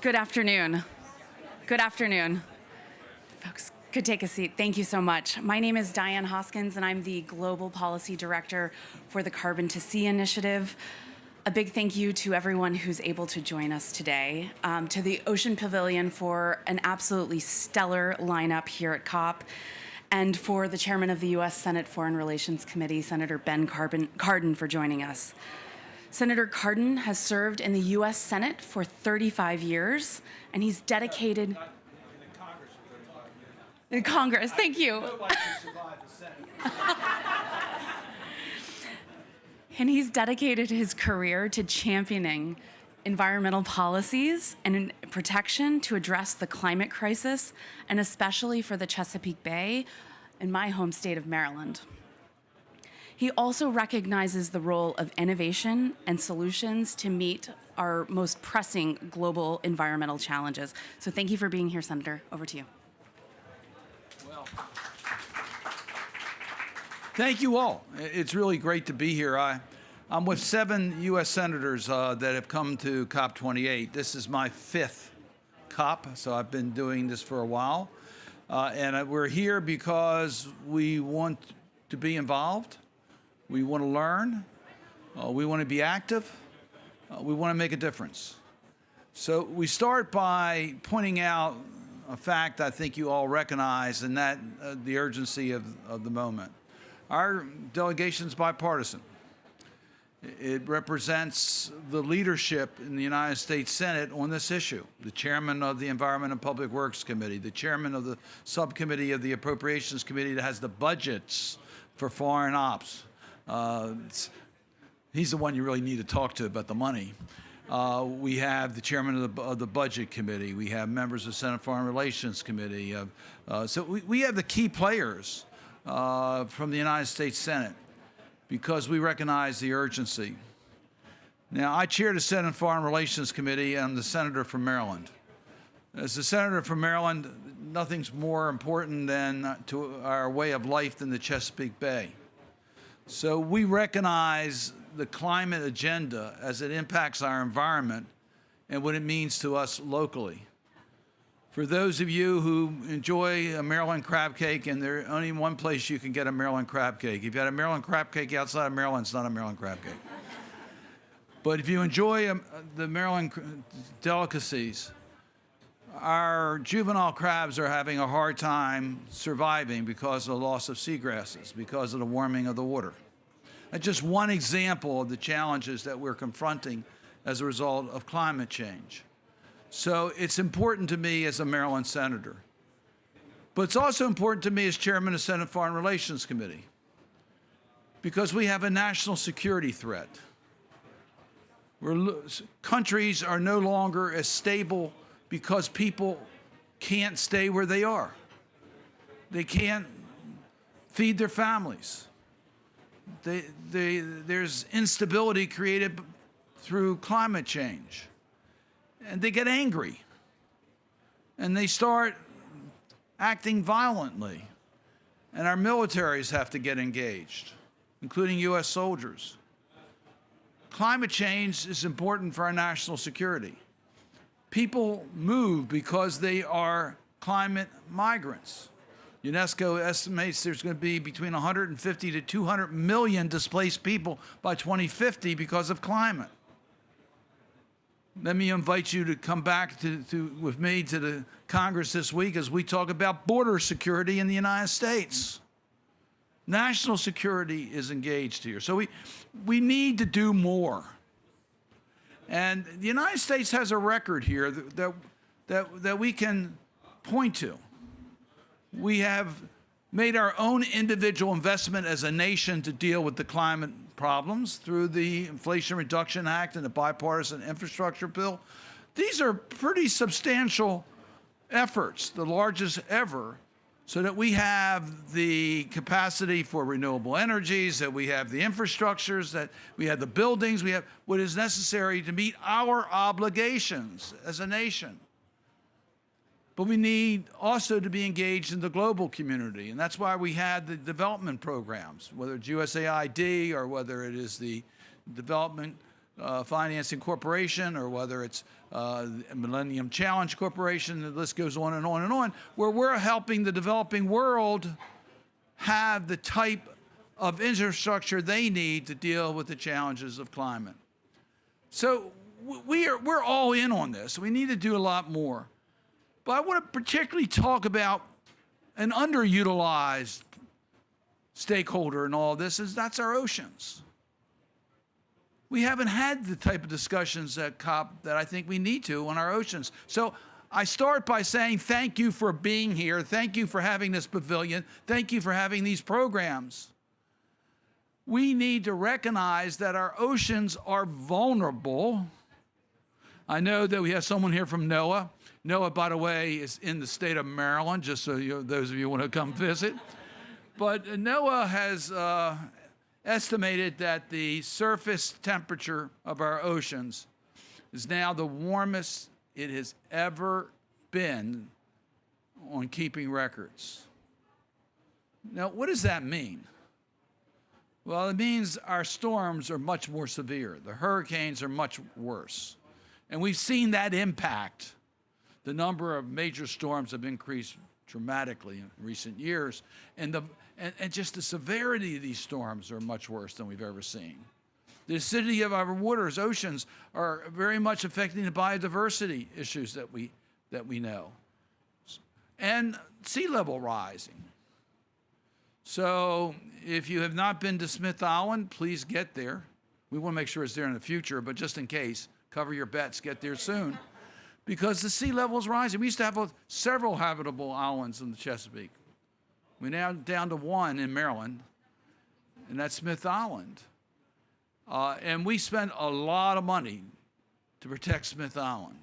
Good afternoon. Good afternoon. Folks, could take a seat. Thank you so much. My name is Diane Hoskins, and I'm the Global Policy Director for the Carbon to Sea initiative. A big thank you to everyone who's able to join us today, to the Ocean Pavilion for an absolutely stellar lineup here at COP, and for the chairman of the U.S. Senate Foreign Relations Committee, Senator Ben Cardin, for joining us. Senator Cardin has served in the U.S. Senate for 35 years, and he's dedicated... In Congress for 35 years. In Congress, thank you. Nobody can survive the Senate. And he's dedicated his career to championing environmental policies and protection to address the climate crisis, and especially for the Chesapeake Bay in my home state of Maryland. He also recognizes the role of innovation and solutions to meet our most pressing global environmental challenges. So thank you for being here, Senator. Over to you. Well, thank you all. It's really great to be here. I'm with 7 U.S. senators that have come to COP28. This is my 5th COP, so I've been doing this for a while. And we're here because we want to be involved. We want to learn, we want to be active, we want to make a difference. So we start by pointing out a fact I think you all recognize, and that the urgency of the moment. Our delegation is bipartisan. It represents the leadership in the United States Senate on this issue. The chairman of the Environment and Public Works Committee, the chairman of the subcommittee of the Appropriations Committee that has the budgets for foreign ops. He's the one you really need to talk to about the money. We have the chairman of the Budget Committee. We have members of the Senate Foreign Relations Committee. So we have the key players from the United States Senate because we recognize the urgency. Now, I chair the Senate Foreign Relations Committee. I'm the senator from Maryland. As the senator from Maryland, nothing's more important than to our way of life than the Chesapeake Bay. So we recognize the climate agenda as it impacts our environment and what it means to us locally. For those of you who enjoy a Maryland crab cake, and there's only one place you can get a Maryland crab cake. If you had a Maryland crab cake outside of Maryland, it's not a Maryland crab cake. But if you enjoy the Maryland delicacies, our juvenile crabs are having a hard time surviving because of the loss of seagrasses, because of the warming of the water. That's just one example of the challenges that we're confronting as a result of climate change. So it's important to me as a Maryland senator. But it's also important to me as chairman of the Senate Foreign Relations Committee, because we have a national security threat. Countries are no longer as stable because people can't stay where they are. They can't feed their families. There's instability created through climate change. And they get angry. And they start acting violently. And our militaries have to get engaged, including U.S. soldiers. Climate change is important for our national security. People move because they are climate migrants. UNESCO estimates there's going to be between 150 to 200 million displaced people by 2050 because of climate. Let me invite you to come back with me to the Congress this week as we talk about border security in the United States. National security is engaged here. So we need to do more. And the United States has a record here that we can point to. We have made our own individual investment as a nation to deal with the climate problems through the Inflation Reduction Act and the bipartisan infrastructure bill. These are pretty substantial efforts, the largest ever, so that we have the capacity for renewable energies, that we have the infrastructures, that we have the buildings, we have what is necessary to meet our obligations as a nation. But we need also to be engaged in the global community, and that's why we had the development programs, whether it's USAID or whether it is the development Financing Corporation, or whether it's Millennium Challenge Corporation, the list goes on and on and on, where we're helping the developing world have the type of infrastructure they need to deal with the challenges of climate. So we're all in on this. We need to do a lot more. But I want to particularly talk about an underutilized stakeholder in all this, is that's our oceans. We haven't had the type of discussions at COP that I think we need to on our oceans. So I start by saying thank you for being here. Thank you for having this pavilion. Thank you for having these programs. We need to recognize that our oceans are vulnerable. I know that we have someone here from NOAA. NOAA, by the way, is in the state of Maryland, just so those of you want to come visit. But NOAA has estimated that the surface temperature of our oceans is now the warmest it has ever been on keeping records. Now, what does that mean? Well, it means our storms are much more severe. The hurricanes are much worse. And we've seen that impact. The number of major storms have increased dramatically in recent years, and just the severity of these storms are much worse than we've ever seen. The acidity of our waters, oceans, are very much affecting the biodiversity issues that we know, and sea level rising. So if you have not been to Simpson-Allen, please get there. We want to make sure it's there in the future, but just in case, cover your bets, get there soon, because the sea level is rising. We used to have several habitable islands in the Chesapeake. We're now down to one in Maryland, and that's Simpson-Allen. And we spent a lot of money to protect Simpson-Allen.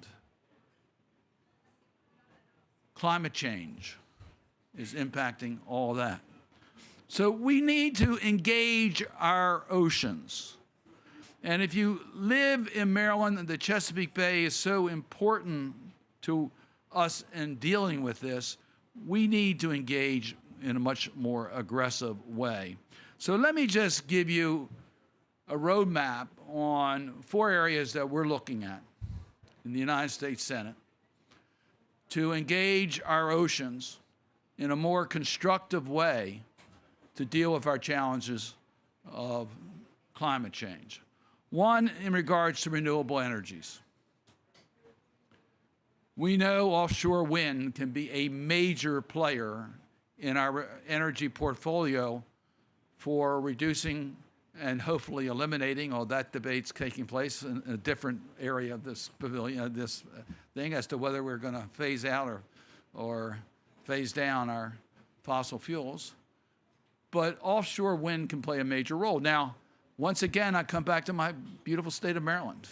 Climate change is impacting all that. So we need to engage our oceans. And if you live in Maryland, the Chesapeake Bay is so important to us in dealing with this, we need to engage in a much more aggressive way. So let me just give you a roadmap on 4 areas that we're looking at in the United States Senate to engage our oceans in a more constructive way to deal with our challenges of climate change. One, in regards to renewable energies. We know offshore wind can be a major player in our energy portfolio for reducing and hopefully eliminating, all that debate's taking place in a different area of this pavilion, this thing, as to whether we're going to phase out or phase down our fossil fuels. But offshore wind can play a major role. Now, once again, I come back to my beautiful state of Maryland.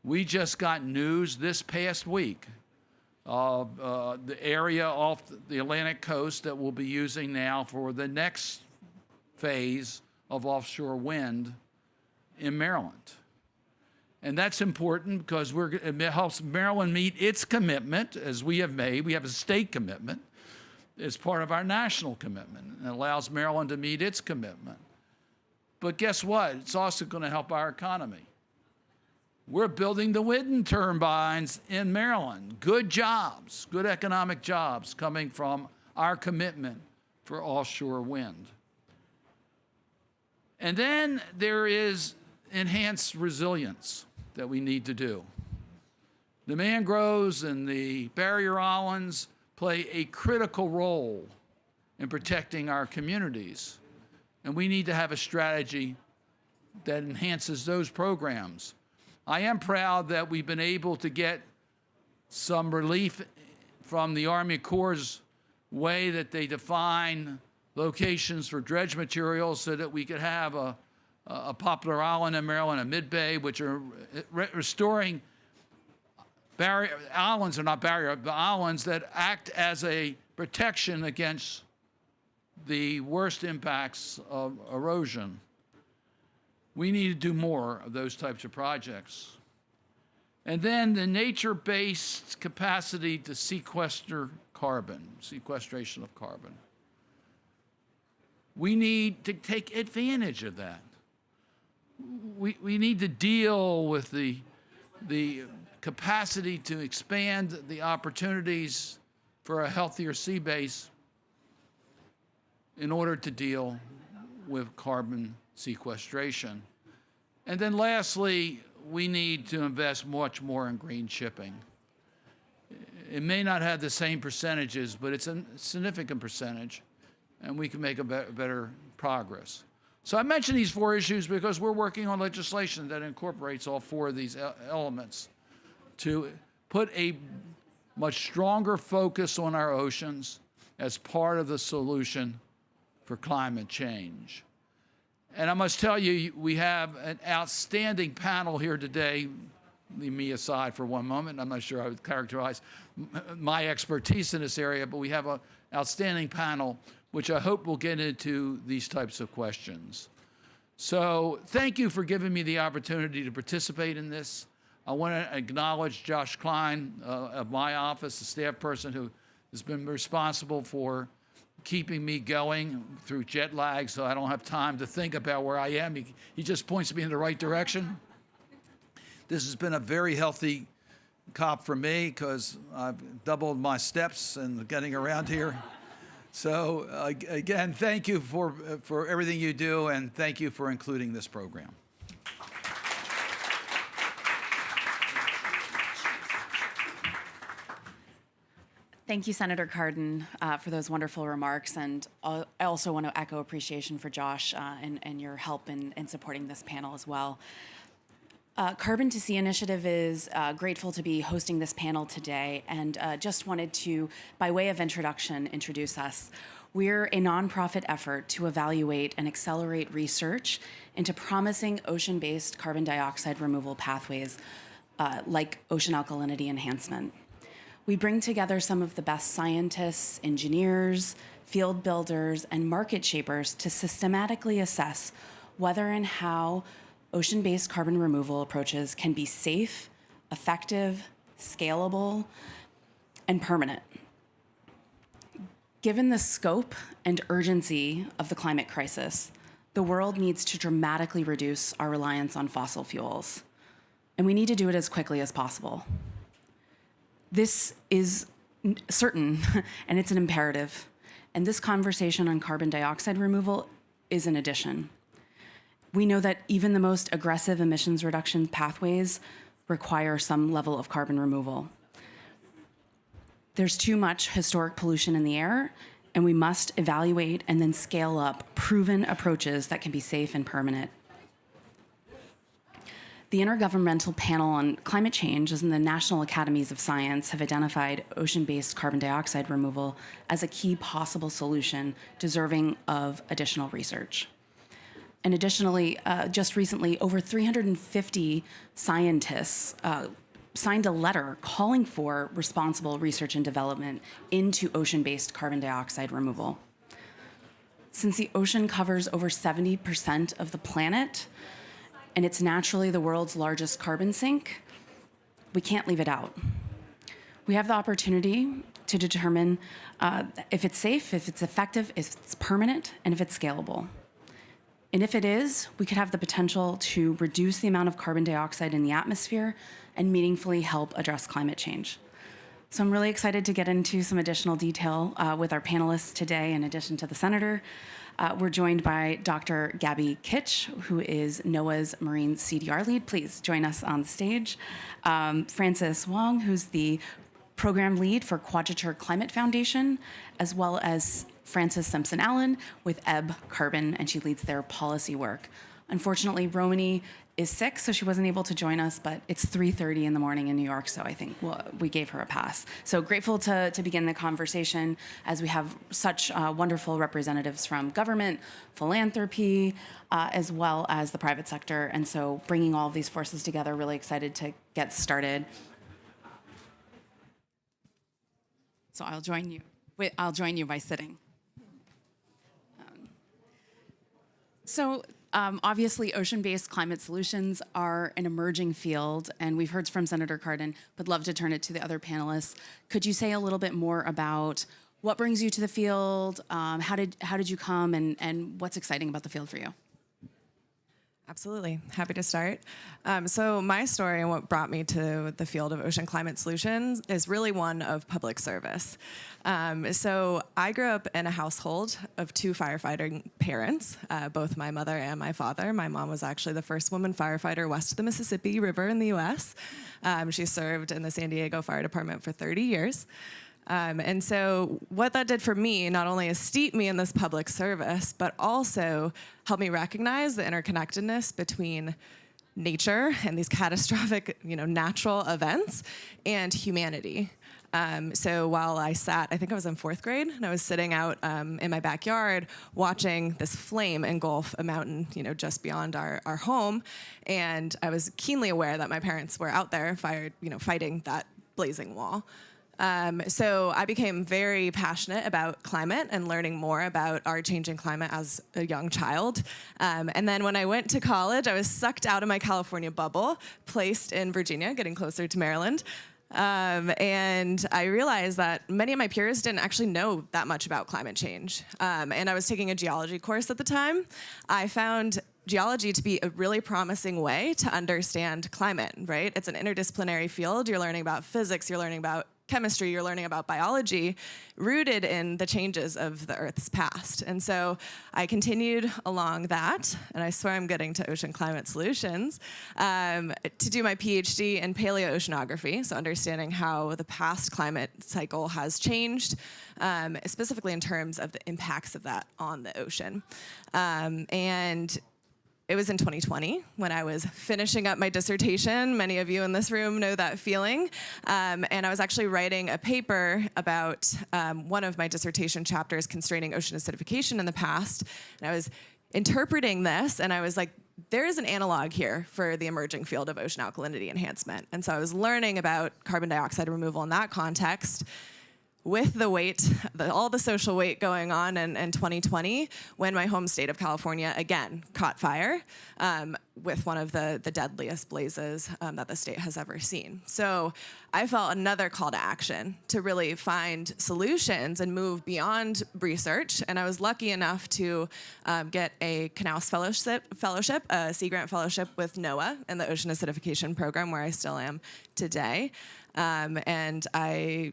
We just got news this past week of the area off the Atlantic coast that we'll be using now for the next phase of offshore wind in Maryland. And that's important because it helps Maryland meet its commitment, as we have made. We have a state commitment. It's part of our national commitment. And it allows Maryland to meet its commitment. But guess what? It's also going to help our economy. We're building the wind turbines in Maryland. Good jobs, good economic jobs coming from our commitment for offshore wind. And then there is enhanced resilience that we need to do. The mangroves and the barrier islands play a critical role in protecting our communities. And we need to have a strategy that enhances those programs. I am proud that we've been able to get some relief from the Army Corps' way that they define locations for dredge materials so that we could have a popular island in Maryland, a mid-bay, which are restoring barrier islands, are not barrier, but islands that act as a protection against the worst impacts of erosion. We need to do more of those types of projects. And then the nature-based capacity to sequester carbon, sequestration of carbon. We need to take advantage of that. we need to deal with the capacity to expand the opportunities for a healthier sea base in order to deal with carbon sequestration. And then lastly, we need to invest much more in green shipping. It may not have the same percentages, but it's a significant percentage, and we can make a better progress. So I mention these 4 issues because we're working on legislation that incorporates all 4 of these elements to put a much stronger focus on our oceans as part of the solution for climate change. And I must tell you, we have an outstanding panel here today. Leave me aside for one moment. I'm not sure I would characterize my expertise in this area, but we have an outstanding panel, which I hope will get into these types of questions. So thank you for giving me the opportunity to participate in this. I want to acknowledge Josh Klein of my office, the staff person who has been responsible for keeping me going through jet lag, so I don't have time to think about where I am. He just points me in the right direction. This has been a very healthy COP for me because I've doubled my steps and getting around here. So again, thank you for everything you do, and thank you for including this program. Thank you, Senator Cardin, for those wonderful remarks. And I also want to echo appreciation for Josh and your help in supporting this panel as well. Carbon to Sea Initiative is grateful to be hosting this panel today, and just wanted to, by way of introduction, introduce us. We're a nonprofit effort to evaluate and accelerate research into promising ocean-based carbon dioxide removal pathways like ocean alkalinity enhancement. We bring together some of the best scientists, engineers, field builders, and market shapers to systematically assess whether and how ocean-based carbon removal approaches can be safe, effective, scalable, and permanent. Given the scope and urgency of the climate crisis, the world needs to dramatically reduce our reliance on fossil fuels, and we need to do it as quickly as possible. This is certain, and it's an imperative, and this conversation on carbon dioxide removal is an addition. We know that even the most aggressive emissions reduction pathways require some level of carbon removal. There's too much historic pollution in the air, and we must evaluate and then scale up proven approaches that can be safe and permanent. The Intergovernmental Panel on Climate Change and the National Academies of Science have identified ocean-based carbon dioxide removal as a key possible solution deserving of additional research. And additionally, just recently, over 350 scientists signed a letter calling for responsible research and development into ocean-based carbon dioxide removal. Since the ocean covers over 70% of the planet, and it's naturally the world's largest carbon sink, we can't leave it out. We have the opportunity to determine if it's safe, if it's effective, if it's permanent, and if it's scalable. And if it is, we could have the potential to reduce the amount of carbon dioxide in the atmosphere and meaningfully help address climate change. So I'm really excited to get into some additional detail with our panelists today, in addition to the senator. We're joined by Dr. Gabby Kitch, who is NOAA's Marine CDR lead. Please join us on the stage. Francis Wang, who's the program lead for Quadrature Climate Foundation, as well as Frances Simpson-Allen with Ebb Carbon, and she leads their policy work. Unfortunately, Romany is sick, so she wasn't able to join us, but it's 3:30 in the morning in New York, so I think we gave her a pass. So grateful to begin the conversation as we have such wonderful representatives from government, philanthropy, as well as the private sector. And so bringing all of these forces together, really excited to get started. So I'll join you by sitting. Obviously, ocean-based climate solutions are an emerging field, and we've heard from Senator Cardin, but love to turn it to the other panelists. Could you say a little bit more about what brings you to the field? How did you come, and what's exciting about the field for you? Absolutely. Happy to start. So my story and what brought me to the field of ocean climate solutions is really one of public service. So I grew up in a household of two firefighting parents, both my mother and my father. My mom was actually the first woman firefighter west of the Mississippi River in the U.S. She served in the San Diego Fire Department for 30 years. And so what that did for me, not only is steep me in this public service, but also helped me recognize the interconnectedness between nature and these catastrophic, natural events and humanity. So while I sat, I think I was in 4th grade, and I was sitting out in my backyard watching this flame engulf a mountain, just beyond our home. And I was keenly aware that my parents were out there fighting that blazing wall. So I became very passionate about climate and learning more about our changing climate as a young child. And then when I went to college, I was sucked out of my California bubble, placed in Virginia, getting closer to Maryland. And I realized that many of my peers didn't actually know that much about climate change. And I was taking a geology course at the time. I found geology to be a really promising way to understand climate, right? It's an interdisciplinary field. You're learning about physics, you're learning about chemistry, you're learning about biology, rooted in the changes of the Earth's past. And so I continued along that, and I swear I'm getting to ocean climate solutions, to do my PhD in paleoceanography, so understanding how the past climate cycle has changed, specifically in terms of the impacts of that on the ocean. And it was in 2020 when I was finishing up my dissertation. Many of you in this room know that feeling. And I was actually writing a paper about one of my dissertation chapters, constraining ocean acidification in the past. And I was interpreting this, and I was like, there is an analog here for the emerging field of ocean alkalinity enhancement. And so I was learning about carbon dioxide removal in that context, with the weight, all the social weight going on in 2020, when my home state of California, again, caught fire with one of the deadliest blazes that the state has ever seen. So I felt another call to action to really find solutions and move beyond research. And I was lucky enough to get a Canals fellowship, a Sea Grant fellowship with NOAA in the Ocean Acidification Program, where I still am today. And I,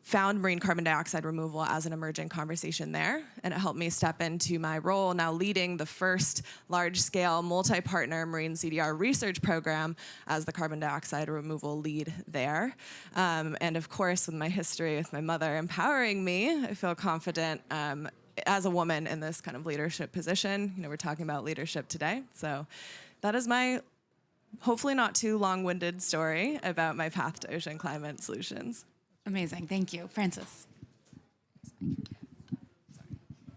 found marine carbon dioxide removal as an emerging conversation there, and it helped me step into my role now leading the first large-scale multi-partner marine CDR research program as the carbon dioxide removal lead there. And of course, with my history with my mother empowering me, I feel confident as a woman in this kind of leadership position. We're talking about leadership today, so that is my hopefully not too long-winded story about my path to ocean climate solutions. Amazing. Thank you. Frances.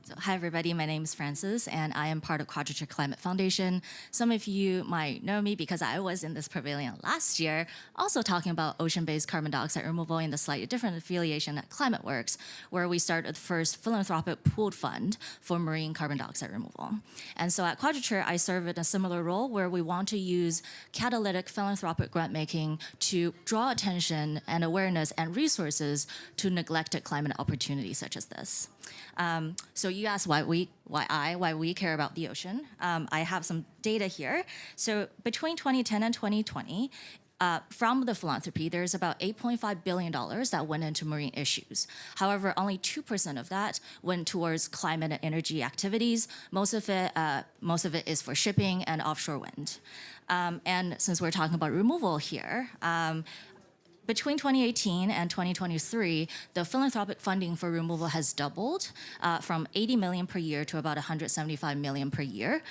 So, hi, everybody. My name is Frances, and I am part of Quadrature Climate Foundation. Some of you might know me because I was in this pavilion last year, also talking about ocean-based carbon dioxide removal in the slightly different affiliation at ClimateWorks, where we started the first philanthropic pooled fund for marine carbon dioxide removal. And so at Quadrature, I serve in a similar role where we want to use catalytic philanthropic grant making to draw attention and awareness and resources to neglected climate opportunities such as this. So you asked why we care about the ocean. I have some data here. So between 2010 and 2020, from the philanthropy, there's about $8.5 billion that went into marine issues. However, only 2% of that went towards climate and energy activities. Most of it is for shipping and offshore wind. And since we're talking about removal here, between 2018 and 2023, the philanthropic funding for removal has doubled from 80 million per year to about 175 million per year.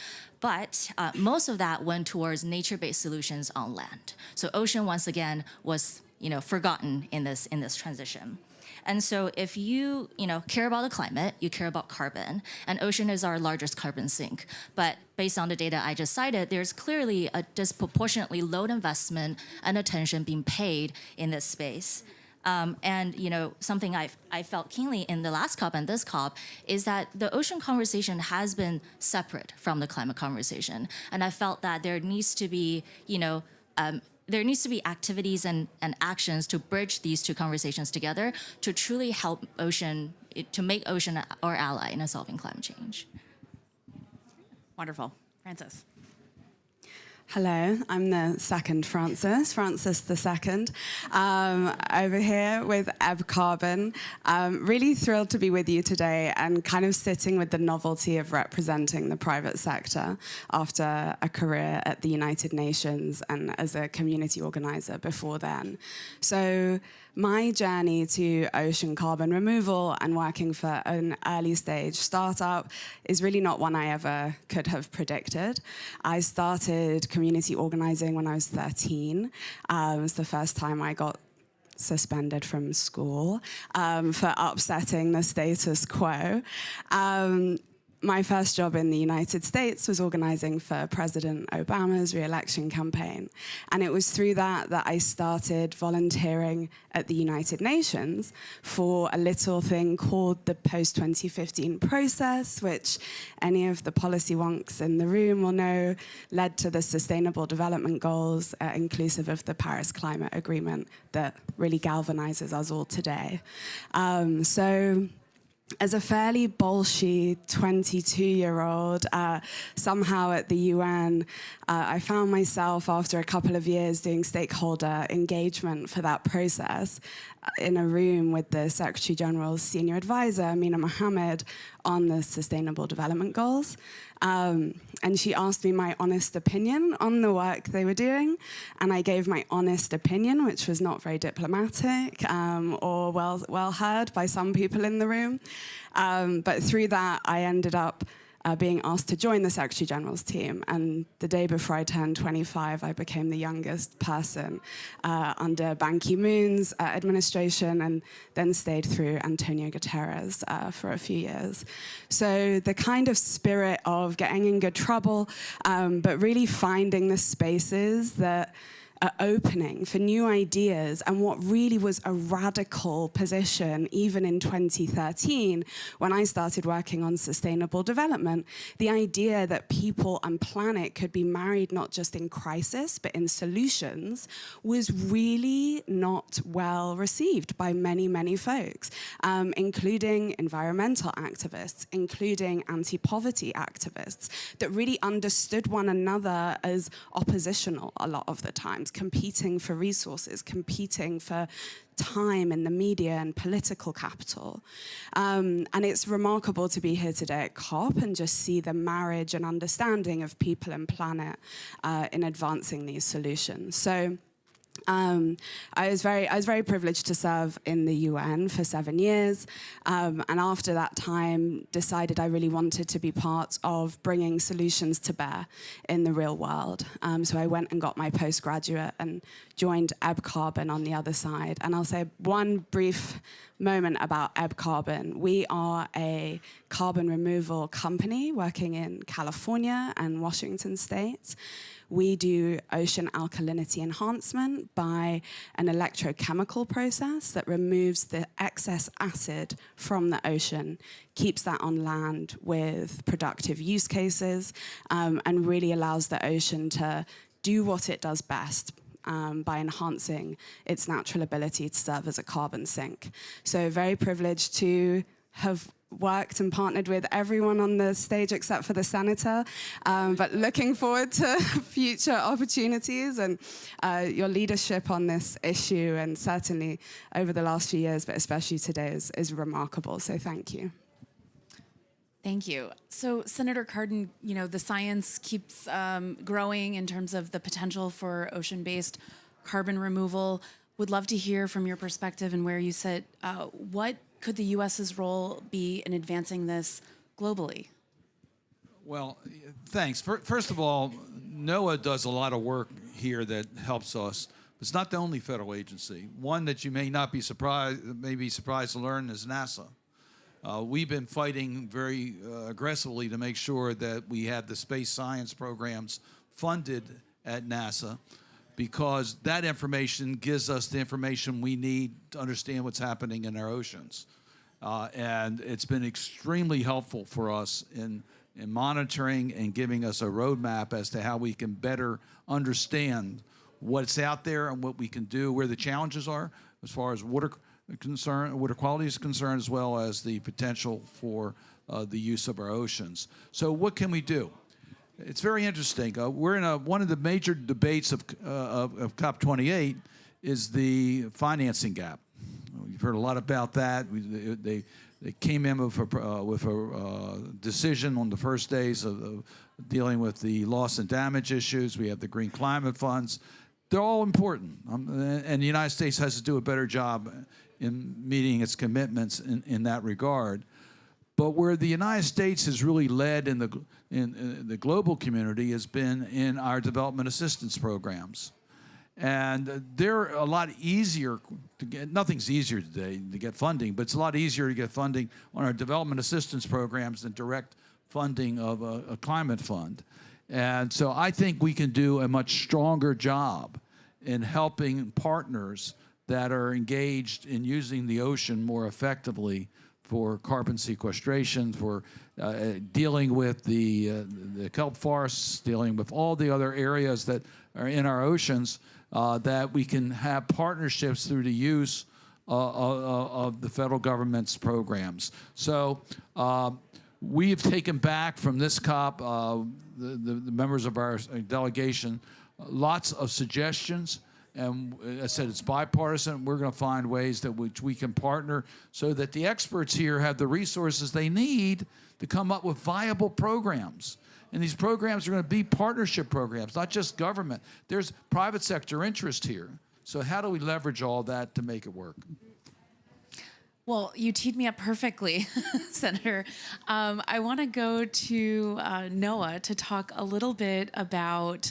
But most of that went towards nature-based solutions on land. So ocean, once again, was forgotten in this transition. And so if you care about the climate, you care about carbon, and ocean is our largest carbon sink. But based on the data I just cited, there's clearly a disproportionately low investment and attention being paid in this space. And something I felt keenly in the last COP and this COP is that the ocean conversation has been separate from the climate conversation. And I felt that there needs to be, activities and actions to bridge these two conversations together to truly help ocean, to make ocean our ally in solving climate change. Wonderful. Frances. Hello, I'm the second Francis II, over here with Ebb Carbon. Really thrilled to be with you today and kind of sitting with the novelty of representing the private sector after a career at the United Nations and as a community organizer before then. So my journey to ocean carbon removal and working for an early stage startup is really not one I ever could have predicted. I started community organizing when I was 13. It was the first time I got suspended from school for upsetting the status quo. My first job in the United States was organizing for President Obama's re-election campaign. And it was through that I started volunteering at the United Nations for a little thing called the post-2015 process, which any of the policy wonks in the room will know led to the Sustainable Development Goals, inclusive of the Paris Climate Agreement that really galvanizes us all today. As a fairly bolshy 22-year-old, somehow at the UN, I found myself, after a couple of years doing stakeholder engagement for that process, in a room with the Secretary General's senior advisor, Amina Mohammed, on the Sustainable Development Goals. And she asked me my honest opinion on the work they were doing. And I gave my honest opinion, which was not very diplomatic or well heard by some people in the room. But through that, I ended up being asked to join the Secretary General's team. And the day before I turned 25, I became the youngest person under Ban Ki-moon's administration, and then stayed through Antonio Guterres for a few years. So the kind of spirit of getting in good trouble, but really finding the spaces that opening for new ideas, and what really was a radical position even in 2013 when I started working on sustainable development, the idea that people and planet could be married not just in crisis but in solutions was really not well received by many, many folks, including environmental activists, including anti-poverty activists that really understood one another as oppositional a lot of the times, competing for resources, competing for time in the media and political capital. And it's remarkable to be here today at COP and just see the marriage and understanding of people and planet in advancing these solutions. So I was very privileged to serve in the UN for 7 years, and after that time decided I really wanted to be part of bringing solutions to bear in the real world. So I went and got my postgraduate and joined Ebb Carbon on the other side. And I'll say one brief moment about Ebb Carbon. We are a carbon removal company working in California and Washington State. We do ocean alkalinity enhancement by an electrochemical process that removes the excess acid from the ocean, keeps that on land with productive use cases, and really allows the ocean to do what it does best, by enhancing its natural ability to serve as a carbon sink. So very privileged to have worked and partnered with everyone on the stage except for the senator, but looking forward to future opportunities and your leadership on this issue, and certainly over the last few years, but especially today, is remarkable. So thank you. Thank you. So, Senator Cardin, you know, the science keeps growing in terms of the potential for ocean-based carbon removal. Would love to hear from your perspective and where you sit. What could the U.S.'s role be in advancing this globally? Well, thanks. First of all, NOAA does a lot of work here that helps us. It's not the only federal agency. One that you may be surprised to learn is NASA. We've been fighting very aggressively to make sure that we have the space science programs funded at NASA, because that information gives us the information we need to understand what's happening in our oceans. And it's been extremely helpful for us in monitoring and giving us a roadmap as to how we can better understand what's out there and what we can do, where the challenges are as far as water quality is concerned, as well as the potential for the use of our oceans. So what can we do? It's very interesting. We're in one of the major debates of COP28 is the financing gap. You've heard a lot about that. They came in with a decision on the first days of dealing with the loss and damage issues. We have the green climate funds. They're all important, and the United States has to do a better job in meeting its commitments in that regard. But where the United States has really led in the global community has been in our development assistance programs. And they're a lot easier to get. Nothing's easier today to get funding, but it's a lot easier to get funding on our development assistance programs than direct funding of a climate fund. And so I think we can do a much stronger job in helping partners that are engaged in using the ocean more effectively for carbon sequestration, for dealing with the kelp forests, dealing with all the other areas that are in our oceans, that we can have partnerships through the use of the federal government's programs. So we've taken back from this COP, the members of our delegation, lots of suggestions. And as I said, it's bipartisan. We're going to find ways that which we can partner so that the experts here have the resources they need to come up with viable programs. And these programs are going to be partnership programs, not just government. There's private sector interest here. So how do we leverage all that to make it work? Well, you teed me up perfectly, Senator. I want to go to NOAA to talk a little bit about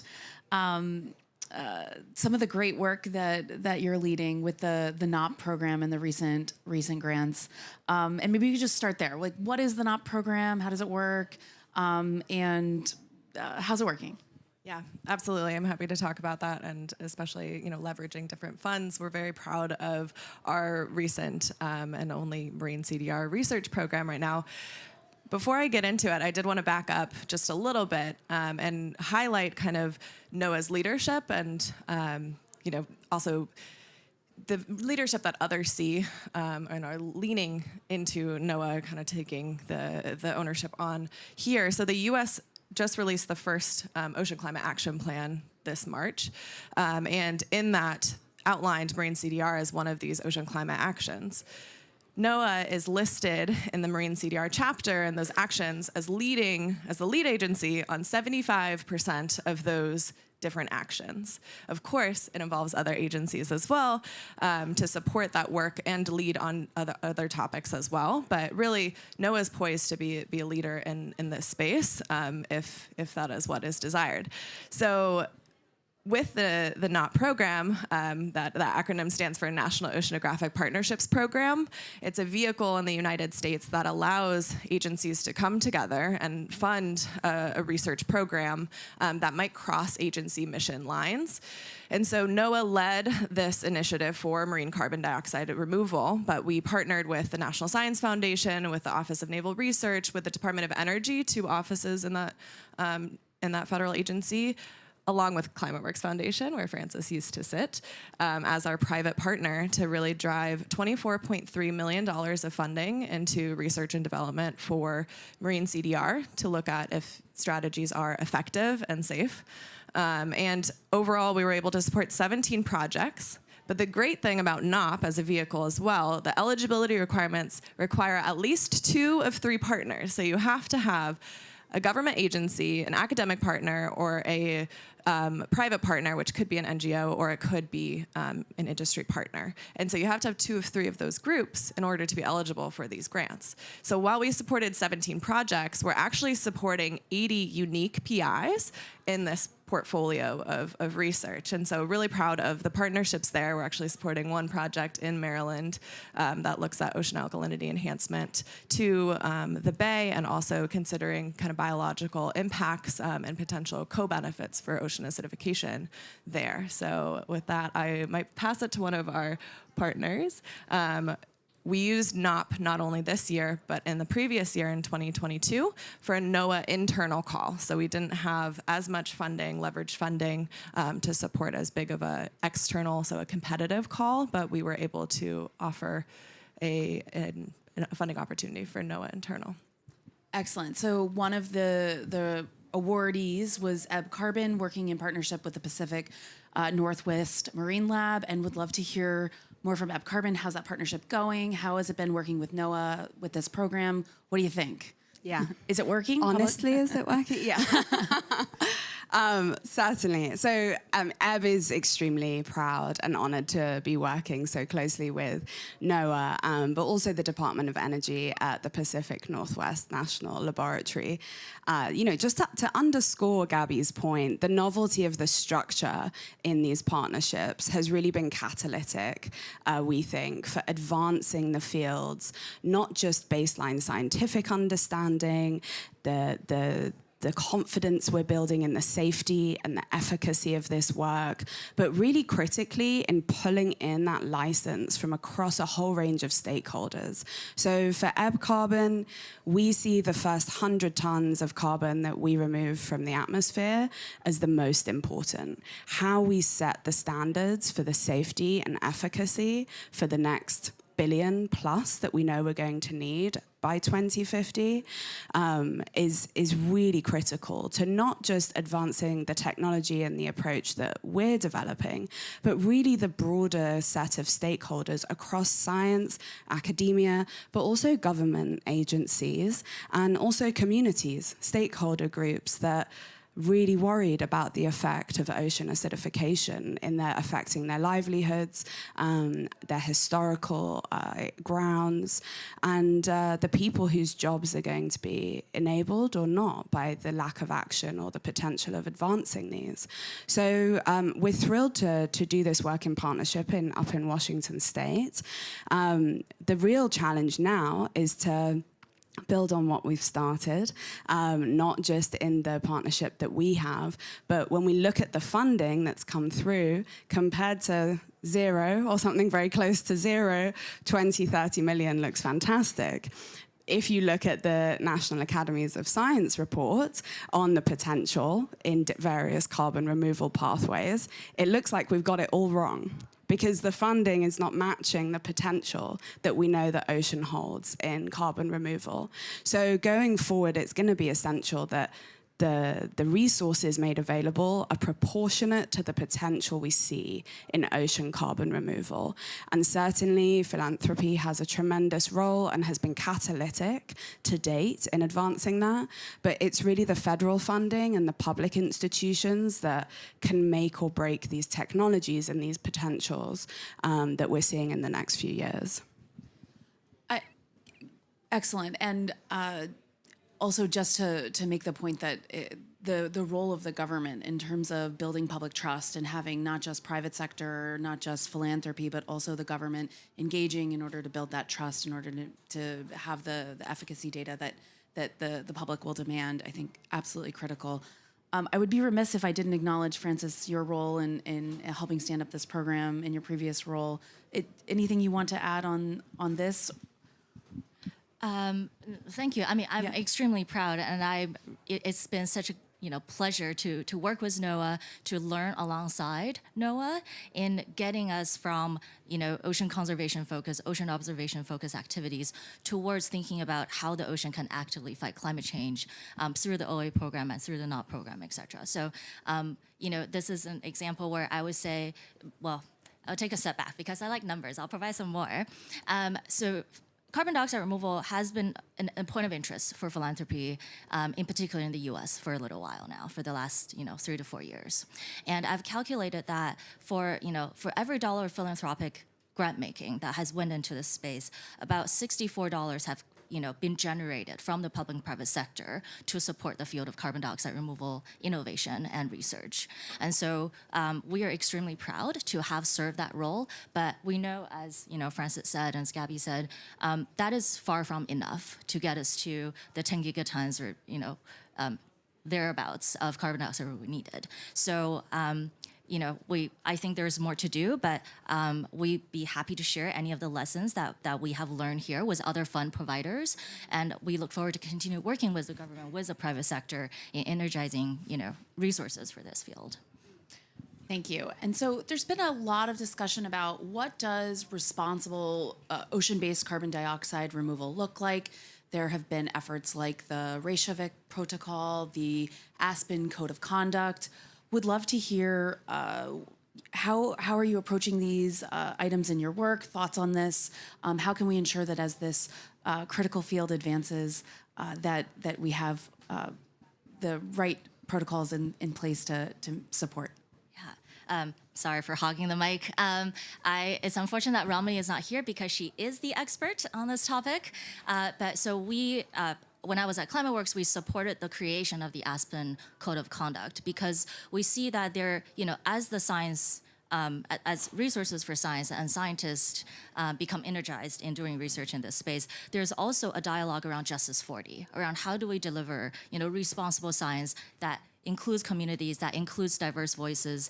some of the great work that you're leading with the NOP program and the recent grants. And maybe you could just start there. Like, what is the NOP program? How does it work? And how's it working? Yeah, absolutely. I'm happy to talk about that, and especially, leveraging different funds. We're very proud of our recent and only marine CDR research program right now. Before I get into it, I did want to back up just a little bit and highlight kind of NOAA's leadership and, also the leadership that others see and are leaning into NOAA, kind of taking the ownership on here. So the U.S. just released the first Ocean Climate Action Plan this March, and in that outlined marine CDR as one of these ocean climate actions. NOAA is listed in the Marine CDR chapter and those actions as the lead agency on 75% of those different actions. Of course, it involves other agencies as well to support that work and lead on other topics as well. But really, NOAA is poised to be a leader in this space if that is what is desired. So with the NOP program, that acronym stands for National Oceanographic Partnerships Program. It's a vehicle in the United States that allows agencies to come together and fund a research program that might cross agency mission lines. And so NOAA led this initiative for marine carbon dioxide removal, but we partnered with the National Science Foundation, with the Office of Naval Research, with the Department of Energy, 2 offices in that federal agency, along with ClimateWorks Foundation, where Francis used to sit, as our private partner to really drive $24.3 million of funding into research and development for marine CDR to look at if strategies are effective and safe. And overall, we were able to support 17 projects. But the great thing about NOP as a vehicle as well, the eligibility requirements require at least 2 of 3 partners. So you have to have a government agency, an academic partner, or a private partner, which could be an NGO or it could be an industry partner. And so you have to have 2 of 3 of those groups in order to be eligible for these grants. So while we supported 17 projects, we're actually supporting 80 unique PIs in this portfolio of research. And so really proud of the partnerships there. We're actually supporting 1 project in Maryland that looks at ocean alkalinity enhancement to the bay, and also considering kind of biological impacts and potential co-benefits for ocean acidification there. So with that, I might pass it to one of our partners. We used NOP not only this year, but in the previous year in 2022 for a NOAA internal call. So we didn't have as much funding, leveraged funding to support as big of a external, so a competitive call, but we were able to offer a funding opportunity for NOAA internal. Excellent. So one of the awardees was Ebb Carbon, working in partnership with the Pacific Northwest Marine Lab, and would love to hear more from Ebb Carbon. How's that partnership going? How has it been working with NOAA with this program? What do you think? Yeah. Is it working? Honestly, is it working? Yeah. Certainly. So Ebb is extremely proud and honored to be working so closely with NOAA, but also the Department of Energy at the Pacific Northwest National Laboratory. Just to underscore Gabby's point, the novelty of the structure in these partnerships has really been catalytic, we think, for advancing the fields, not just baseline scientific understanding, the confidence we're building in the safety and the efficacy of this work, but really critically in pulling in that license from across a whole range of stakeholders. So for Ebb Carbon, we see the first 100 tons of carbon that we remove from the atmosphere as the most important. How we set the standards for the safety and efficacy for the next billion plus that we know we're going to need by 2050 is really critical to not just advancing the technology and the approach that we're developing, but really the broader set of stakeholders across science, academia, but also government agencies and also communities, stakeholder groups that really worried about the effect of ocean acidification in their affecting their livelihoods, their historical grounds, and the people whose jobs are going to be enabled or not by the lack of action or the potential of advancing these. So we're thrilled to do this work in partnership up in Washington State. The real challenge now is to build on what we've started, not just in the partnership that we have, but when we look at the funding that's come through compared to zero or something very close to zero, 20, 30 million looks fantastic. If you look at the National Academies of Science report on the potential in various carbon removal pathways, it looks like we've got it all wrong, because the funding is not matching the potential that we know the ocean holds in carbon removal. So going forward, it's going to be essential that the resources made available are proportionate to the potential we see in ocean carbon removal. And certainly philanthropy has a tremendous role and has been catalytic to date in advancing that. But it's really the federal funding and the public institutions that can make or break these technologies and these potentials that we're seeing in the next few years. Excellent. And also, just to make the point that the role of the government in terms of building public trust and having not just private sector, not just philanthropy, but also the government engaging in order to build that trust, in order to have the efficacy data that the public will demand, I think absolutely critical. I would be remiss if I didn't acknowledge, Francis, your role in helping stand up this program in your previous role. Anything you want to add on this? Thank you. I mean, I'm extremely proud, and it's been such a pleasure to work with NOAA, to learn alongside NOAA in getting us from ocean conservation focused, ocean observation focused activities towards thinking about how the ocean can actively fight climate change through the OA program and through the NOAA program, et cetera. So, this is an example where I would say, well, I'll take a step back because I like numbers. I'll provide some more. So carbon dioxide removal has been a point of interest for philanthropy, in particular in the U.S. for a little while now, for the last 3 to 4 years. And I've calculated that for every dollar of philanthropic grant making that has went into this space, about $64 have been generated from the public and private sector to support the field of carbon dioxide removal, innovation, and research. And so we are extremely proud to have served that role, but we know, as Francis said and as Gabby said, that is far from enough to get us to the 10 gigatons or thereabouts of carbon dioxide we needed. So I think there's more to do, but we'd be happy to share any of the lessons that we have learned here with other fund providers. And we look forward to continue working with the government, with the private sector in energizing, resources for this field. Thank you. And so there's been a lot of discussion about what does responsible ocean-based carbon dioxide removal look like. there have been efforts like the Reykjavik Protocol, the Aspen Code of Conduct. Would love to hear how are you approaching these items in your work, thoughts on this? How can we ensure that as this critical field advances, that we have the right protocols in place to support? Sorry for hogging the mic. It's unfortunate that Romany is not here because she is the expert on this topic. When I was at ClimateWorks, we supported the creation of the Aspen Code of Conduct because we see that there, as the science, as resources for science and scientists become energized in doing research in this space, there's also a dialogue around Justice 40, around how do we deliver, responsible science that includes communities, that includes diverse voices,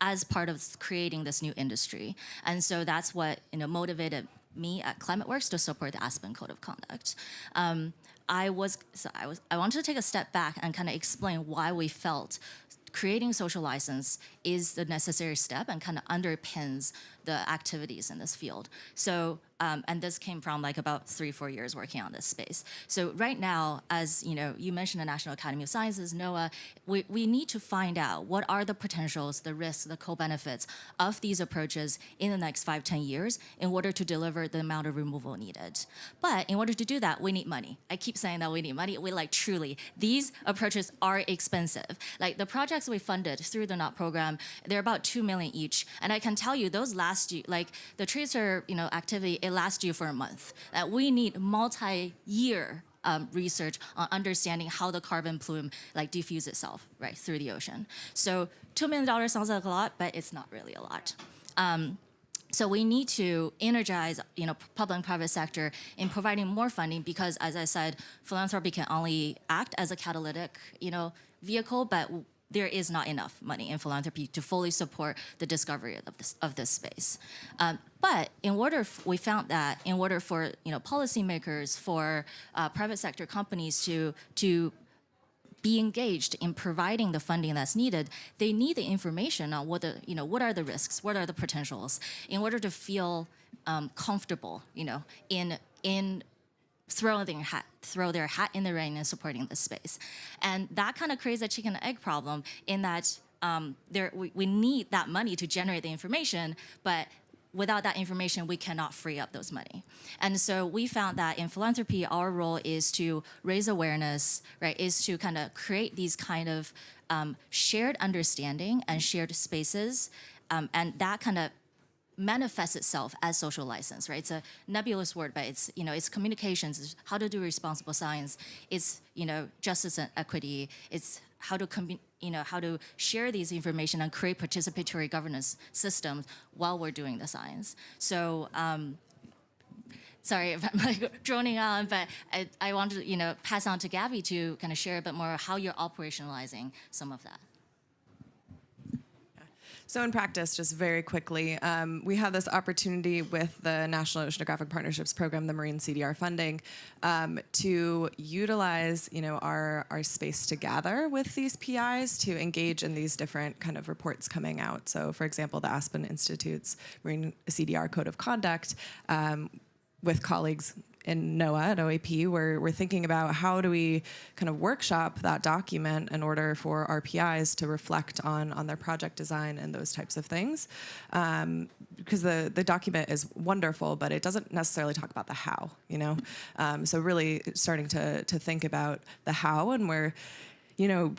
as part of creating this new industry. And so that's what, motivated me at ClimateWorks to support the Aspen Code of Conduct. I wanted to take a step back and kind of explain why we felt creating social license is the necessary step and kind of underpins the activities in this field. So, and this came from like about 3-4 years working on this space. So right now, as you mentioned the National Academy of Sciences, NOAA, we need to find out what are the potentials, the risks, the co-benefits of these approaches in the next 5-10 years in order to deliver the amount of removal needed. But in order to do that, we need money. I keep saying that we need money. Truly, these approaches are expensive. Like the projects we funded through the NOAA program, they're about $2 million each. And I can tell you, those last you, like the tracer, activity, it lasts you for a month. We need multi-year research on understanding how the carbon plume diffuses itself through the ocean. So $2 million sounds like a lot, but it's not really a lot. So we need to energize, public and private sector in providing more funding because, as I said, philanthropy can only act as a catalytic, vehicle, but there is not enough money in philanthropy to fully support the discovery of this space. But we found that in order for policymakers, for private sector companies to be engaged in providing the funding that's needed, they need the information on what are the risks, what are the potentials, in order to feel comfortable, in throw their hat in the ring and supporting this space. And that kind of creates a chicken and egg problem in that we need that money to generate the information, but without that information, we cannot free up those money. And so we found that in philanthropy, our role is to raise awareness, is to kind of create these kind of shared understanding and shared spaces, and that kind of manifests itself as social license, right? It's a nebulous word, but it's communications, it's how to do responsible science, it's justice and equity, it's how to share these information and create participatory governance systems while we're doing the science. So sorry if I'm droning on, but I want to pass on to Gabby to kind of share a bit more how you're operationalizing some of that. So in practice, just very quickly, we have this opportunity with the National Oceanographic Partnerships Program, the Marine CDR funding, to utilize our space to gather with these PIs to engage in these different kind of reports coming out. So for example, the Aspen Institute's Marine CDR Code of Conduct, with colleagues in NOAA at OAP, we're thinking about how do we kind of workshop that document in order for our PIs to reflect on their project design and those types of things. Because the document is wonderful, but it doesn't necessarily talk about the how, So really starting to think about the how, and we're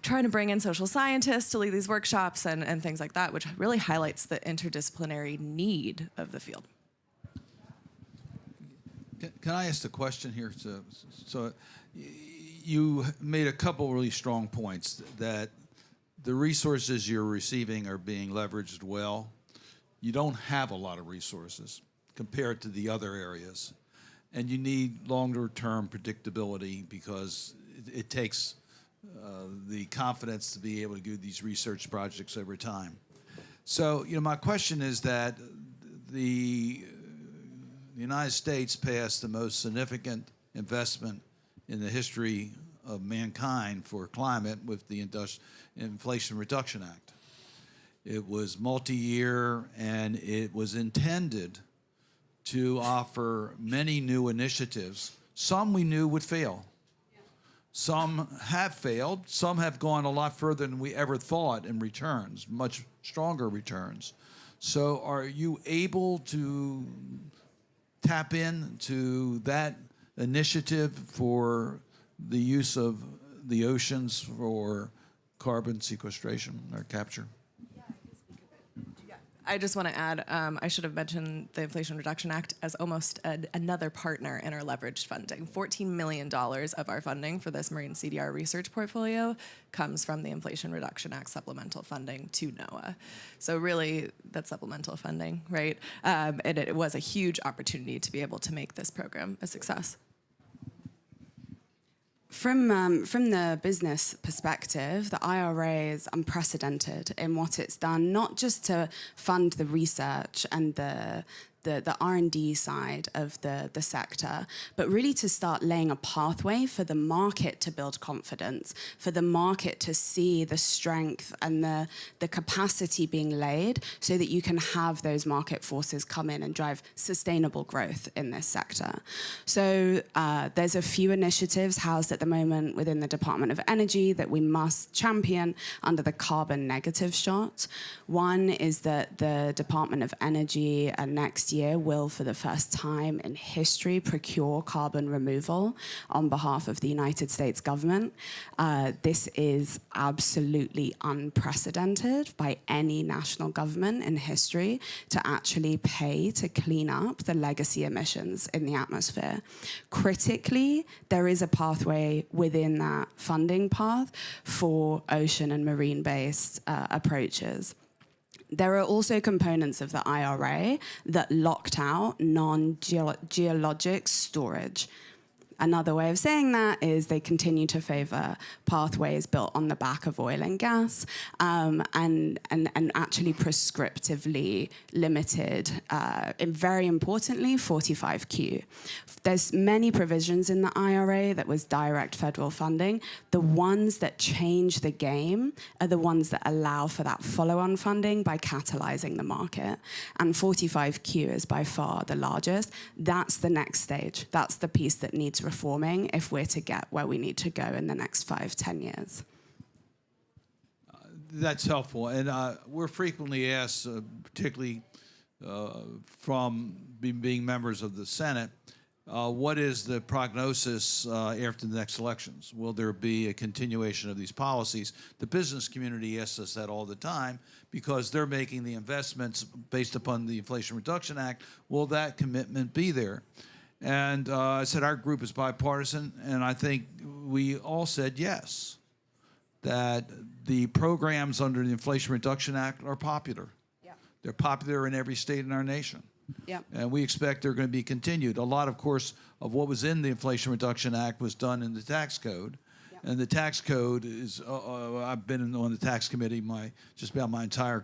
trying to bring in social scientists to lead these workshops and things like that, which really highlights the interdisciplinary need of the field. Can I ask a question here? So you made a couple really strong points that the resources you're receiving are being leveraged well. You don't have a lot of resources compared to the other areas. And you need longer-term predictability because it takes the confidence to be able to do these research projects over time. So, my question is that the United States passed the most significant investment in the history of mankind for climate with the Inflation Reduction Act. It was multi-year, and it was intended to offer many new initiatives Some we knew would fail. Some have failed. Some have gone a lot further than we ever thought in returns, much stronger returns. So are you able to tap into that initiative for the use of the oceans for carbon sequestration or capture? I just want to add, I should have mentioned the Inflation Reduction Act as almost another partner in our leveraged funding. $14 million of our funding for this marine CDR research portfolio comes from the Inflation Reduction Act supplemental funding to NOAA. So really, that's supplemental funding, right? And it was a huge opportunity to be able to make this program a success. From the business perspective, the IRA is unprecedented in what it's done, not just to fund the research and the R&D side of the sector, but really to start laying a pathway for the market to build confidence, for the market to see the strength and the capacity being laid so that you can have those market forces come in and drive sustainable growth in this sector. So there's a few initiatives housed at the moment within the Department of Energy that we must champion under the carbon negative shot. One is that the Department of Energy next year will, for the first time in history, procure carbon removal on behalf of the United States government. This is absolutely unprecedented by any national government in history to actually pay to clean up the legacy emissions in the atmosphere. Critically, there is a pathway within that funding path for ocean and marine-based approaches. There are also components of the IRA that locked out non-geologic storage. Another way of saying that is they continue to favor pathways built on the back of oil and gas, and actually prescriptively limited, and very importantly, 45Q. There's many provisions in the IRA that was direct federal funding. The ones that change the game are the ones that allow for that follow-on funding by catalyzing the market. And 45Q is by far the largest. That's the next stage. That's the piece that needs reforming if we're to get where we need to go in the next 5-10 years. That's helpful. And we're frequently asked, particularly from being members of the Senate, what is the prognosis after the next elections? Will there be a continuation of these policies? The business community asks us that all the time because they're making the investments based upon the Inflation Reduction Act. Will that commitment be there? And I said our group is bipartisan, and I think we all said yes, that the programs under the Inflation Reduction Act are popular. Yeah. They're popular in every state in our nation. Yeah. And we expect they're going to be continued. A lot, of course, of what was in the Inflation Reduction Act was done in the tax code. Yeah. And the tax code is, I've been on the tax committee just about my entire